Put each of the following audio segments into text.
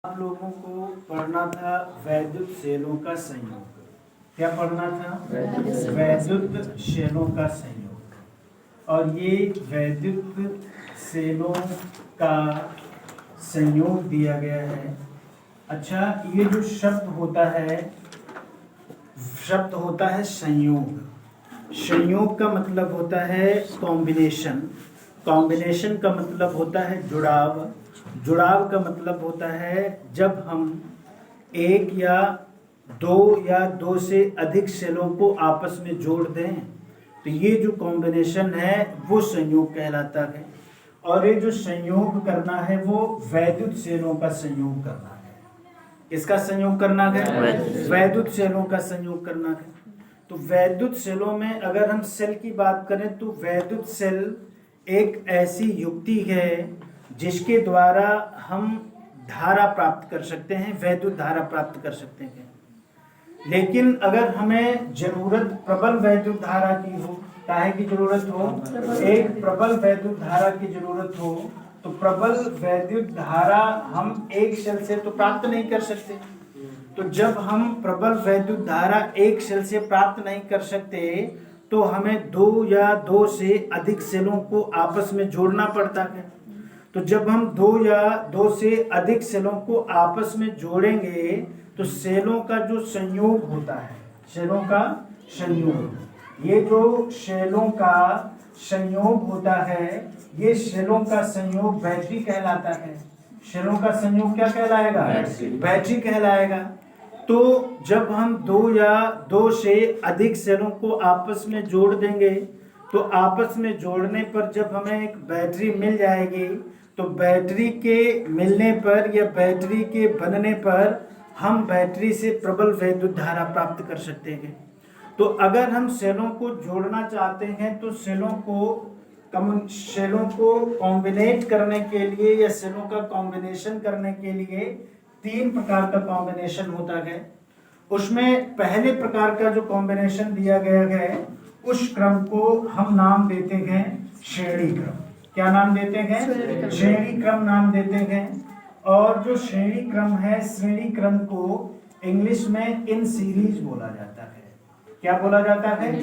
आप लोगों को पढ़ना था वैद्युत सेलों का संयोग। क्या पढ़ना था? वैद्युत सेलों का संयोग। और ये वैद्युत सेलों का संयोग दिया गया है। अच्छा, ये जो शब्द होता है संयोग। संयोग का मतलब होता है कॉम्बिनेशन। कॉम्बिनेशन का मतलब होता है जुड़ाव। जुड़ाव का मतलब होता है जब हम एक या दो से अधिक सेलों को आपस में जोड़ दें, तो ये जो कॉम्बिनेशन है वो संयोग कहलाता है। और ये जो संयोग करना है वो वैद्युत सेलों का संयोग करना है। इसका संयोग करना है, वैद्युत सेलों का संयोग करना है। तो वैद्युत सेलों में अगर हम सेल की बात करें तो वैद्युत सेल एक ऐसी युक्ति है जिसके द्वारा हम धारा प्राप्त कर सकते हैं, वैद्युत धारा प्राप्त कर सकते हैं। लेकिन अगर हमें जरूरत प्रबल वैद्युत धारा की हो, काहे की जरूरत हो? एक प्रबल वैद्युत धारा की जरूरत हो, तो प्रबल वैद्युत धारा हम एक सेल से तो प्राप्त नहीं कर सकते। तो जब हम प्रबल वैद्युत धारा एक सेल से प्राप्त नहीं कर सकते तो हमें दो से अधिक सेलों को आपस में जोड़ना पड़ता है। तो जब हम दो से अधिक सेलों को आपस में जोड़ेंगे तो सेलों का जो संयोग होता है, सेलों का संयोग, ये जो सेलों का संयोग होता है, ये सेलों का संयोग बैटरी कहलाता है। सेलों का संयोग क्या कहलाएगा? बैटरी कहलाएगा। तो जब हम दो से अधिक सेलों को आपस में जोड़ देंगे तो आपस में जोड़ने पर जब हमें एक बैटरी मिल जाएगी, तो बैटरी के मिलने पर या बैटरी के बनने पर हम बैटरी से प्रबल वैद्युत धारा प्राप्त कर सकते हैं। तो अगर हम सेलों को जोड़ना चाहते हैं तो सेलों को कॉम्बिनेट करने के लिए या सेलों का कॉम्बिनेशन करने के लिए 3 प्रकार का कॉम्बिनेशन होता है। उसमें पहले प्रकार का जो कॉम्बिनेशन दिया गया है उस क्रम को हम नाम देते हैं श्रेणी क्रम। क्या नाम देते हैं? श्रेणी क्रम नाम देते हैं। और जो श्रेणी क्रम है, श्रेणी क्रम को इंग्लिश में इन सीरीज बोला जाता है। क्या बोला जाता है?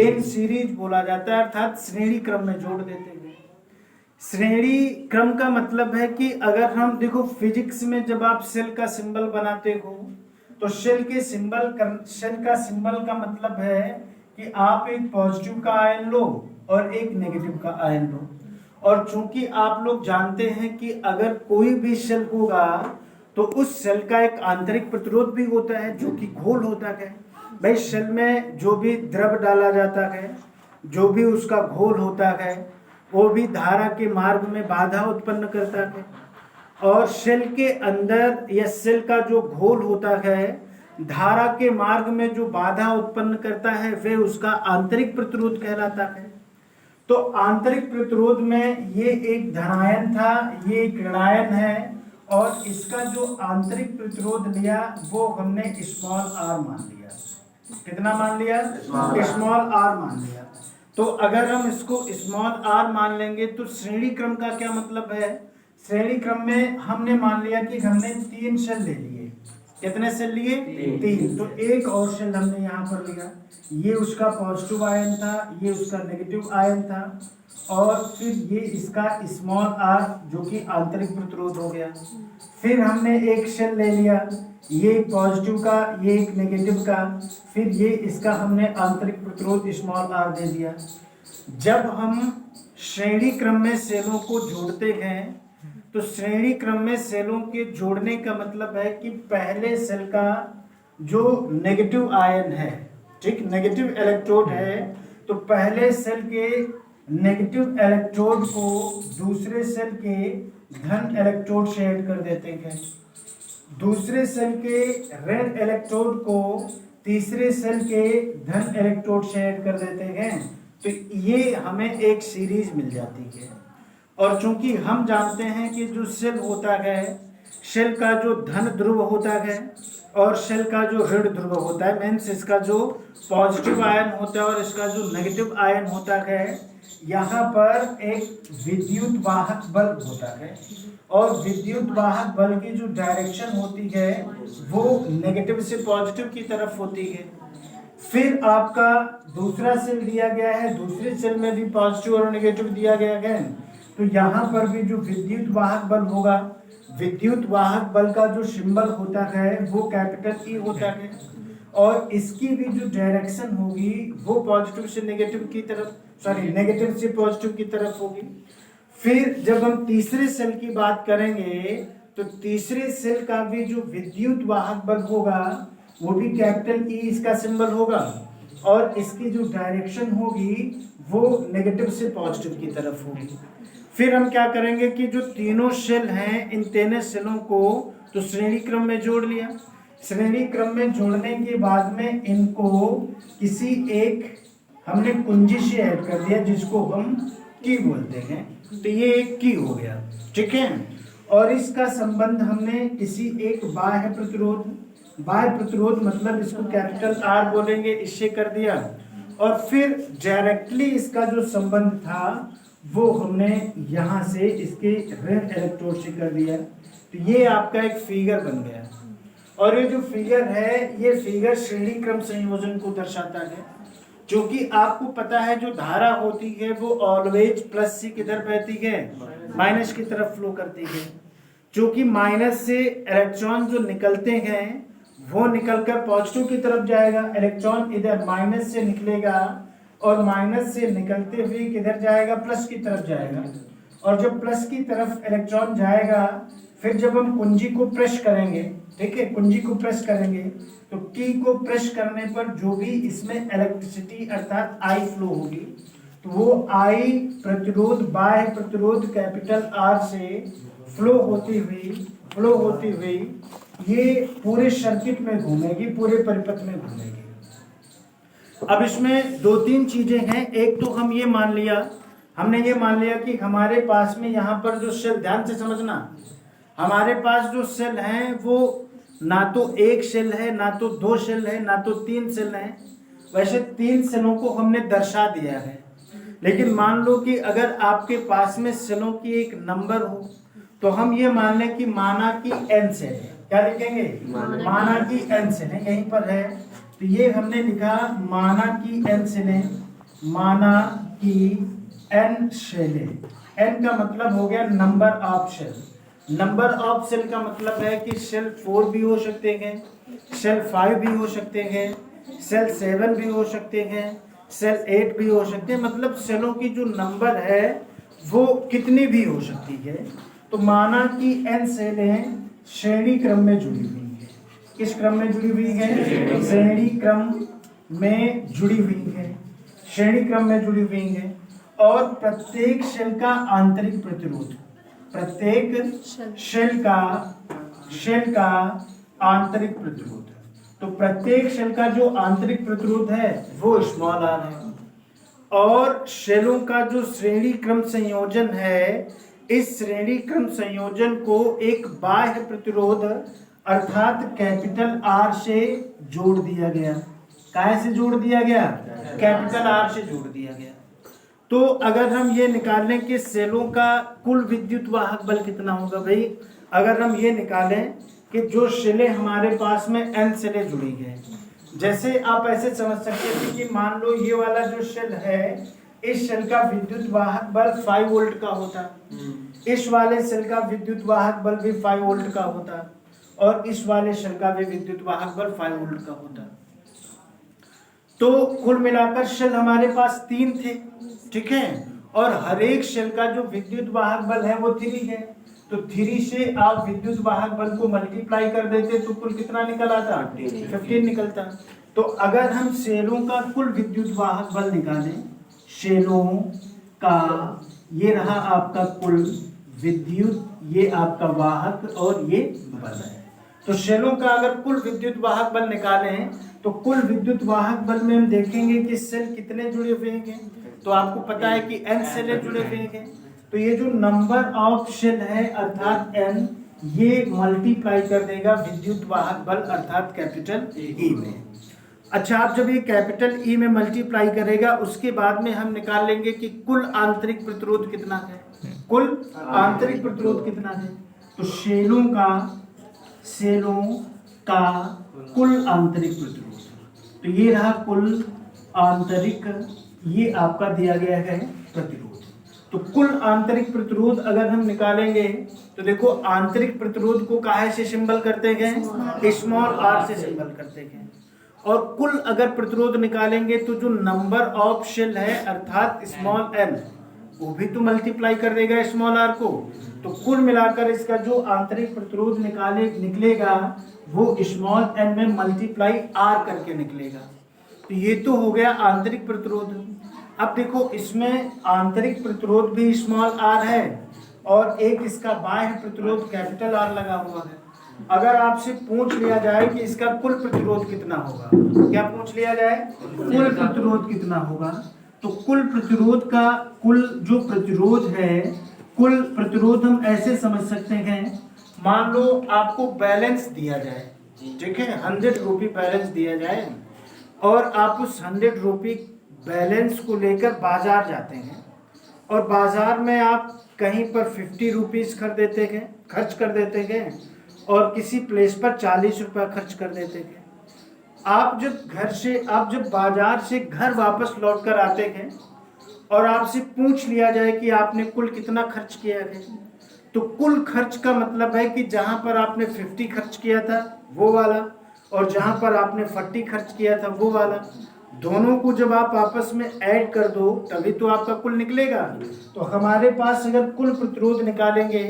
इन सीरीज बोला जाता है, अर्थात श्रेणी क्रम में जोड़ देते हैं। श्रेणी क्रम का मतलब है कि अगर हम देखो फिजिक्स में जब आप सेल का सिंबल बनाते हो तो सेल का सिंबल का मतलब है कि आप एक पॉजिटिव का आयन लो और एक नेगेटिव का आयन लो। और चूंकि आप लोग जानते हैं कि अगर कोई भी सेल होगा तो उस सेल का एक आंतरिक प्रतिरोध भी होता है जो कि घोल होता है। भाई सेल में जो भी द्रव डाला जाता है, जो भी उसका घोल होता है, वो भी धारा के मार्ग में बाधा उत्पन्न करता है। और सेल के अंदर या सेल का जो घोल होता है, धारा के मार्ग में जो बाधा उत्पन्न करता है वह उसका आंतरिक प्रतिरोध कहलाता है। तो आंतरिक प्रतिरोध में ये एक धनायन था, ये एक ऋणायन है, और इसका जो आंतरिक प्रतिरोध लिया वो हमने स्मॉल r मान लिया। कितना मान लिया? स्मॉल r मान लिया। तो अगर हम इसको स्मॉल r मान लेंगे तो श्रेणी क्रम का क्या मतलब है? श्रेणी क्रम में हमने मान लिया कि हमने 3 सेल ले लिए। कितने सेल लिए? 3। तो एक और सेल हमने यहाँ पर लिया, ये उसका पॉजिटिव आयन था, ये उसका नेगेटिव आयन था, और फिर ये इसका स्मॉल r जो कि आंतरिक प्रतिरोध हो गया। फिर हमने एक सेल ले लिया, ये पॉजिटिव का, ये एक नेगेटिव का, फिर ये इसका हमने आंतरिक प्रतिरोध स्मॉल r दे दिया। जब हम श्रेणी क्रम में सेलों को जोड़ते हैं तो श्रेणी क्रम में सेलों के जोड़ने का मतलब है कि पहले सेल का जो नेगेटिव आयन है, ठीक, नेगेटिव इलेक्ट्रोड है, तो पहले सेल के नेगेटिव इलेक्ट्रोड को दूसरे सेल के धन इलेक्ट्रोड से ऐड कर देते हैं। दूसरे सेल के ऋण इलेक्ट्रोड को तीसरे सेल के धन इलेक्ट्रोड से ऐड कर देते हैं। तो ये हमें एक सीरीज मिल जाती है। और चूंकि हम जानते हैं कि जो सेल होता है, सेल का जो धन ध्रुव होता है और शेल का जो ऋण ध्रुव होता है, मीन्स इसका जो पॉजिटिव आयन होता है और इसका जो नेगेटिव आयन होता है, यहाँ पर एक विद्युत वाहक बल होता है और विद्युत वाहक बल की जो डायरेक्शन होती है वो नेगेटिव से पॉजिटिव की तरफ होती है। फिर आपका दूसरा सेल दिया गया है, दूसरे सेल में भी पॉजिटिव और नेगेटिव दिया गया है, तो यहाँ पर भी जो विद्युत वाहक बल होगा, विद्युत वाहक बल का जो सिंबल होता है वो कैपिटल ई होता है और इसकी भी जो डायरेक्शन होगी वो पॉजिटिव से नेगेटिव की तरफ, सॉरी नेगेटिव से पॉजिटिव की तरफ होगी। फिर जब हम तीसरे सेल की बात करेंगे तो तीसरे सेल का भी जो विद्युत वाहक बल होगा वो भी कैपिटल ई इसका सिंबल होगा और इसकी जो डायरेक्शन होगी वो नेगेटिव से पॉजिटिव की तरफ होगी। फिर हम क्या करेंगे कि जो तीनों सेल हैं, इन तीनों सेलों को तो श्रेणी क्रम में जोड़ लिया। श्रेणी क्रम में जोड़ने के बाद में इनको किसी एक हमने कुंजी से ऐड कर दिया जिसको हम की बोलते हैं, तो ये एक की हो गया, ठीक है। और इसका संबंध हमने किसी एक बाह्य प्रतिरोध मतलब इसको कैपिटल आर बोलेंगे, इससे कर दिया और फिर डायरेक्टली इसका जो संबंध था वो हमने यहाँ से इसके ऋण इलेक्ट्रोड से कर दिया। तो ये आपका एक फिगर बन गया और ये जो फिगर है ये फिगर श्रेणी क्रम संयोजन को दर्शाता है, जो कि आपको पता है जो धारा होती है वो ऑलवेज प्लस से किधर बहती है, माइनस की तरफ फ्लो करती है। जो कि माइनस से इलेक्ट्रॉन जो निकलते हैं वो निकलकर पॉजिटिव की तरफ जाएगा, इलेक्ट्रॉन इधर माइनस से निकलेगा और माइनस से निकलते हुए किधर जाएगा, प्लस की तरफ जाएगा। और जब प्लस की तरफ इलेक्ट्रॉन जाएगा फिर जब हम कुंजी को प्रेस करेंगे, ठीक है, कुंजी को प्रेस करेंगे तो की को प्रेस करने पर जो भी इसमें इलेक्ट्रिसिटी अर्थात आई फ्लो होगी तो वो आई प्रतिरोध बाह्य प्रतिरोध कैपिटल आर से फ्लो होती हुई ये पूरे सर्किट में घूमेगी, पूरे परिपथ में घूमेगी। अब इसमें दो तीन चीजें हैं। एक तो हम ये मान लिया, हमने ये मान लिया कि हमारे पास में यहाँ पर जो सेल, ध्यान से समझना, हमारे पास जो सेल हैं वो ना तो एक सेल है, ना तो दो सेल है, ना तो तीन सेल है। वैसे तीन सेलों को हमने दर्शा दिया है, लेकिन मान लो कि अगर आपके पास में सेलों की एक नंबर हो तो हम ये मान लें कि माना कि n सेल है। क्या लिखेंगे, माना कि n सेल है, यहीं पर है। तो ये हमने लिखा माना कि n सेल है, माना कि n सेल है। n का मतलब हो गया number of cell. Number of cell का मतलब है कि सेल 4 भी हो सकते हैं, सेल 5 भी हो सकते हैं, सेल 7 भी हो सकते हैं, सेल 8 भी हो सकते हैं। मतलब सेलों की जो नंबर है वो कितनी भी हो सकती है। तो माना कि n सेलें श्रेणी क्रम में जुड़ी हुई है। किस क्रम में जुड़ी हुई है, श्रेणी क्रम में जुड़ी हुई है, श्रेणी क्रम में जुड़ी हुई है। और प्रत्येक सेल का आंतरिक प्रतिरोध, प्रत्येक सेल का आंतरिक प्रतिरोध, तो प्रत्येक सेल का जो आंतरिक प्रतिरोध है वो स्मॉल आर है। और सेलों का जो श्रेणी क्रम संयोजन है, इस श्रेणी क्रम संयोजन को एक बाह्य प्रतिरोध अर्थात कैपिटल आर से जोड़ दिया गया। काहे से जोड़ दिया गया, कैपिटल आर से जोड़ दिया गया। तो अगर हम ये निकालें कि सेलों का कुल विद्युत वाहक बल कितना होगा भाई, अगर हम ये निकालें कि जो सेलें हमारे पास में n सेलें जुड़ी हैं, जैसे आप ऐसे समझ सकते थे कि मान लो ये वाला जो सेल है, इस सेल का विद्युत वाहक बल 5 वोल्ट का होता, इस वाले सेल का विद्युत वाहक बल भी 5 वोल्ट का होता और इस वाले सेल का भी विद्युत वाहक बल 5 वोल्ट का होता। तो कुल मिलाकर सेल हमारे पास 3 थे, ठीक है, और हर एक सेल का जो विद्युत वाहक बल है वो 3 है। तो 3 से आप विद्युत वाहक बल को मल्टीप्लाई कर देते तो कुल कितना निकल आता, 15 निकलता। तो अगर हम सेलों का कुल विद्युत वाहक बल निकालें, सेलों का ये रहा आपका कुल विद्युत, ये आपका वाहक और ये बल है। तो सेलों का अगर कुल विद्युत वाहक बल निकालें तो कुल विद्युत वाहक बल में हम देखेंगे कि सेल कितने जुड़े हुए हैं। तो आपको पता है कि n सेलें जुड़े हुए हैं। तो ये जो नंबर ऑफ सेल है अर्थात n, ये मल्टीप्लाई कर देगा विद्युत वाहक बल अर्थात कैपिटल ई में। अच्छा, आप जब ये कैपिटल ई में मल्टीप्लाई करेगा उसके बाद में हम निकाल लेंगे कि कुल आंतरिक प्रतिरोध कितना है, कुल आंतरिक प्रतिरोध कितना है। तो सेलों का कुल आंतरिक प्रतिरोध, तो ये रहा कुल आंतरिक, ये आपका दिया गया है प्रतिरोध। तो कुल आंतरिक प्रतिरोध अगर हम निकालेंगे तो देखो आंतरिक प्रतिरोध को काहे से सिंबल करते हैं, स्मॉल आर से सिंबल करते हैं। और कुल अगर प्रतिरोध निकालेंगे तो जो नंबर ऑफ शेल है अर्थात स्मॉल एन, वो भी तो मल्टीप्लाई कर देगा स्मॉल आर को। तो कुल मिलाकर इसका जो आंतरिक प्रतिरोध निकलेगा वो स्मॉल एन में मल्टीप्लाई आर करके निकलेगा। तो ये तो हो गया आंतरिक प्रतिरोध। अब देखो इसमें आंतरिक प्रतिरोध भी स्मॉल आर है और एक इसका बाह्य प्रतिरोध कैपिटल आर लगा हुआ है। अगर आपसे पूछ लिया जाए कि इसका कुल प्रतिरोध कितना होगा, क्या पूछ लिया जाए, कुल प्रतिरोध कितना होगा, तो कुल प्रतिरोध का कुल जो प्रतिरोध है, कुल प्रतिरोध हम ऐसे समझ सकते हैं, मान लो आपको बैलेंस दिया जाए, ठीक है, 100 रुपये बैलेंस दिया जाए और आप उस 100 रुपये बैलेंस को लेकर बाजार जाते हैं और बाजार में आप कहीं पर 50 रुपीज़ खर्च कर देते हैं और किसी प्लेस पर 40 रुपया खर्च कर देते हैं। आप जब बाजार से घर वापस लौट कर आते हैं और आपसे पूछ लिया जाए कि आपने कुल कितना खर्च किया है, तो कुल खर्च का मतलब है कि जहां पर आपने 50 खर्च किया था वो वाला और जहां पर आपने 40 खर्च किया था वो वाला, दोनों को जब आप आपस में ऐड कर दो तभी तो आपका कुल निकलेगा। तो हमारे पास अगर कुल प्रतिरोध निकालेंगे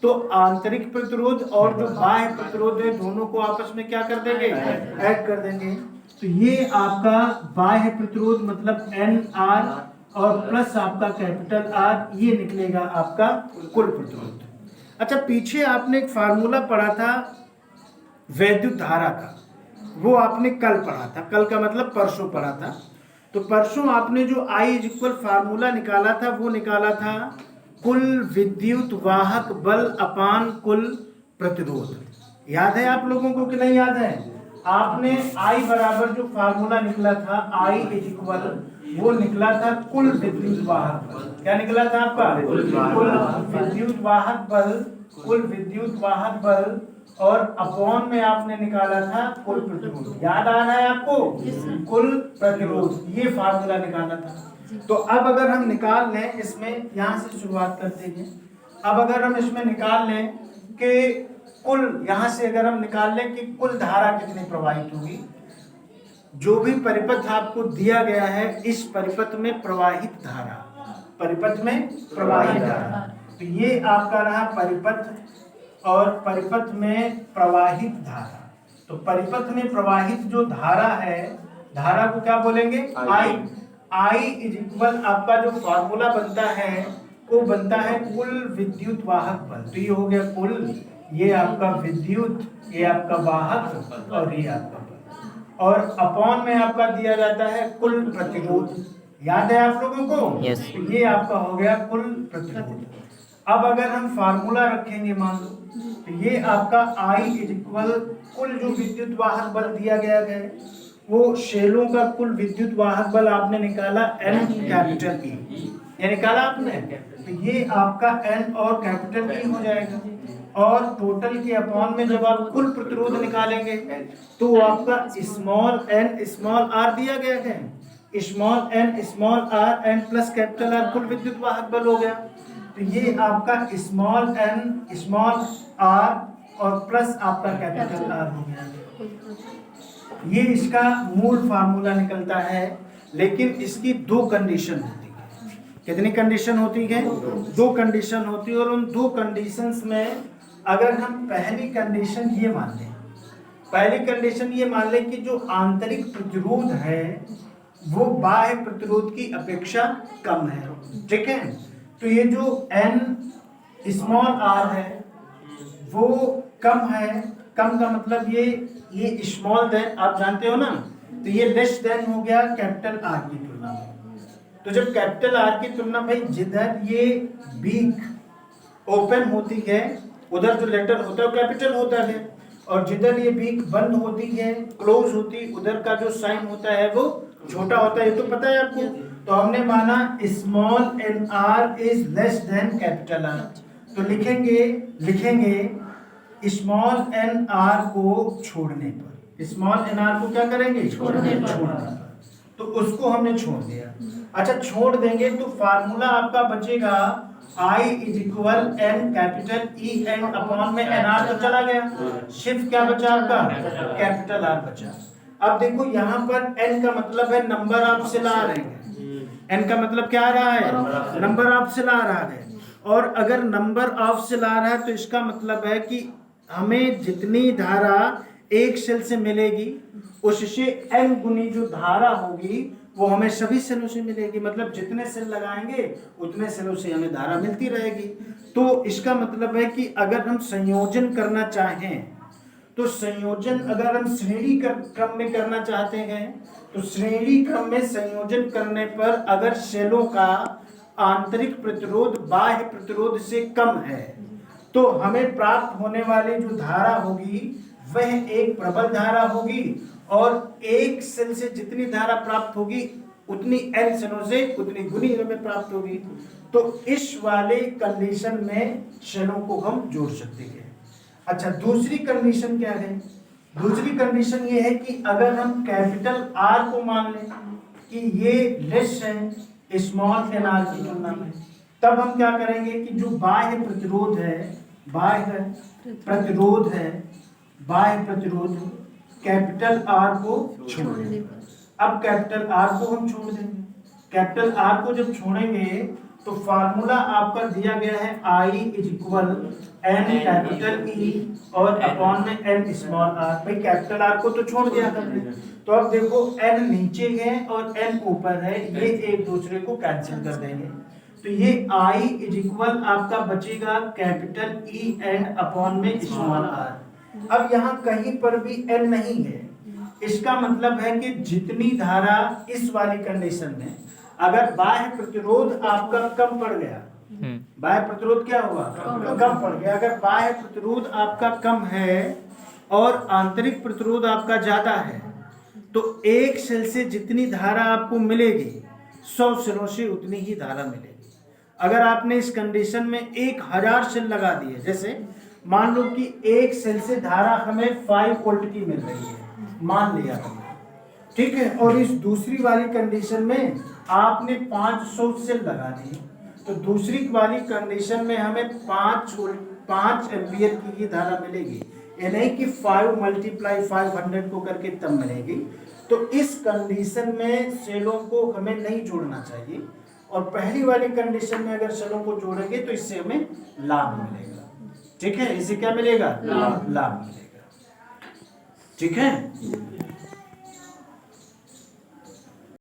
तो आंतरिक प्रतिरोध और जो बाह्य प्रतिरोध है दोनों को आपस में क्या कर देंगे, ऐड कर देंगे। तो ये आपका बाह्य प्रतिरोध मतलब एन आर और प्लस आपका कैपिटल आर, ये निकलेगा आपका कुल प्रतिरोध। अच्छा, पीछे आपने एक फार्मूला पढ़ा था वैद्युत धारा का, वो आपने कल पढ़ा था, कल का मतलब परसों पढ़ा था। तो परसों आपने जो I इक्वल फार्मूला निकाला था वो निकाला था कुल विद्युत वाहक बल अपान कुल प्रतिरोध। याद है आप लोगों को कि नहीं याद है? आपने I बराबर जो फार्मूला निकला था I इक्वल, वो निकला था कुल विद्युत वाहक बल। क्या निकला था आपका? कुल विद्युत वाहक बल, कुल विद्युत वाहक बल और अपॉन में आपने निकाला था कुल प्रतिरोध। याद आ रहा है आपको? कुल प्रतिरोध, ये फार्मूला निकाला था। तो अब अगर हम निकाल लें इसमें, यहां से शुरुआत करते हैं, अब अगर हम इसमें निकाल लें कि कुल, यहां से अगर हम निकाल लें कि कुल धारा कितनी प्रवाहित होगी, जो भी परिपथ आपको दिया गया है इस परिपथ में प्रवाहित धारा, परिपथ में प्रवाहित धारा, तो ये आपका रहा परिपथ और परिपथ में प्रवाहित धारा। तो परिपथ में प्रवाहित जो धारा है, धारा को क्या बोलेंगे? I इक्वल आपका जो फॉर्मूला बनता है वो बनता है कुल विद्युत वाहक बल। तो ये हो गया कुल, ये आपका विद्युत, ये आपका वाहक और ये आपका बल, और अपॉन में आपका दिया जाता है कुल प्रतिरोध। याद है आप लोगों को? Yes. तो ये आपका हो गया कुल प्रतिरोध। अब अगर हम फार्मूला रखेंगे मान लो, तो ये आपका I इक्वल कुल जो विद्युत वाहक बल दिया गया है वो शेलों का कुल विद्युत वाहक बल आपने निकाला N कैपिटल E, ये निकाला आपने, तो ये आपका N और कैपिटल E हो जाएगा। और टोटल के अपॉन में जब आप कुल प्रतिरोध निकालेंगे तो आपका स्मॉल n स्मॉल r दिया गया है, small n small r n plus capital R कुल विद्युत वाहक बल हो गया। तो ये आपका स्मॉल n स्मॉल r और प्लस आपका कैपिटल R हो गया। ये इसका मूल फार्मूला निकलता है, लेकिन इसकी दो कंडीशन होती है। कितनी कंडीशन होती है? दो कंडीशन होती है। और उन दो कंडीशंस में अगर हम पहली कंडीशन ये मान लें, पहली कंडीशन ये मान लें कि जो आंतरिक प्रतिरोध है वो बाह्य प्रतिरोध की अपेक्षा कम है, ठीक है। तो ये जो n स्मॉल r है वो कम है, कम का मतलब ये स्मॉल देन आप जानते हो ना, तो ये लेस देन हो गया कैपिटल R की तुलना में। तो जब कैपिटल R की तुलना में जिधर ये बीक ओपन होती है उधर जो लेटर होता है वो कैपिटल होता है, और जिधर ये बीक बंद होती है, क्लोज होती, उधर का जो साइन होता है वो छोटा होता है, ये तो पता है आपको। तो हमने माना small n r is less than capital R, तो लिखेंगे स्मॉल एन आर को छोड़ने पर, स्मॉल एन आर को क्या करेंगे, छोड़ने पर, तो उसको हमने छोड़ दिया। अच्छा, छोड़ देंगे तो फार्मूला आपका बचेगा I is equal n capital E n upon में एन आर तो चला गया, सिर्फ क्या बचा आपका, कैपिटल आर बचा। अब देखो यहाँ पर n का मतलब है नंबर ऑफ सिलार है, n का मतलब क्या आ रहा है, नंबर ऑफ सिलार आ रहे, और अगर नंबर ऑफ सिलार है तो इसका मतलब है कि हमें जितनी धारा एक सेल से मिलेगी उससे n गुनी जो धारा होगी वो हमें सभी सेलों से मिलेगी, मतलब जितने सेल लगाएंगे उतने सेलों से हमें धारा मिलती रहेगी। तो इसका मतलब है कि अगर हम संयोजन करना चाहें तो संयोजन अगर हम श्रेणी क्रम में करना चाहते हैं तो श्रेणी क्रम में संयोजन करने पर अगर सेलों का आंतरिक प्रतिरोध बाह्य प्रतिरोध से कम है तो हमें प्राप्त होने वाली जो धारा होगी वह एक प्रबल धारा होगी, और एक सेल से जितनी धारा प्राप्त होगी उतनी n सेलों से उतनी गुनी हमें प्राप्त होगी। तो इस वाले कंडीशन में सेलों को हम जोड़ सकते हैं। अच्छा, दूसरी कंडीशन क्या है, दूसरी कंडीशन ये है कि अगर हम कैपिटल R को मान लें कि ये लेस है स्मॉल एन आर की तुलना में, तब हम क्या करेंगे कि जो बाह्य प्रतिरोध है, बाह्य प्रतिरोध कैपिटल R को छोड़ देंगे। अब कैपिटल R को हम छोड़ देंगे, कैपिटल R को जब छोड़ेंगे तो फार्मूला आपका दिया गया है I is equal n capital E और अपॉन में एन स्मॉल r। भाई कैपिटल R को तो छोड़ दिया हमने, तो अब देखो n नीचे है और n ऊपर है, ये एक दूसरे को कैंसिल कर देंगे, तो ये I इज इक्वल आपका बचेगा कैपिटल E एन अपॉन में स्मॉल r। अब यहाँ कहीं पर भी n नहीं है, इसका मतलब है कि जितनी धारा इस वाली कंडीशन में अगर बाह्य प्रतिरोध आपका कम पड़ गया, बाह्य प्रतिरोध क्या हुआ, कम पड़ गया, अगर बाह्य प्रतिरोध आपका कम है और आंतरिक प्रतिरोध आपका ज्यादा है तो एक सेल से जितनी धारा आपको मिलेगी 100 सेलों से उतनी ही धारा मिलेगी। अगर आपने इस कंडीशन में 1000 सेल लगा दिए, जैसे मान लो कि एक सेल से धारा हमें 5 वोल्ट की मिल रही है, मान लिया हमने, ठीक है, और इस दूसरी वाली कंडीशन में आपने 500 सेल लगा दिए, तो दूसरी वाली कंडीशन में हमें 5 एम्पियर की ही धारा मिलेगी, ये नहीं कि 5 × 500 को करके तब मिलेगी। तो इस कंडीशन में सेलों को हमें नहीं जोड़ना चाहिए, और पहली वाली कंडीशन में अगर सेलों को जोड़ेंगे तो इससे हमें लाभ मिलेगा, ठीक है, इससे क्या मिलेगा, लाभ मिलेगा, ठीक है।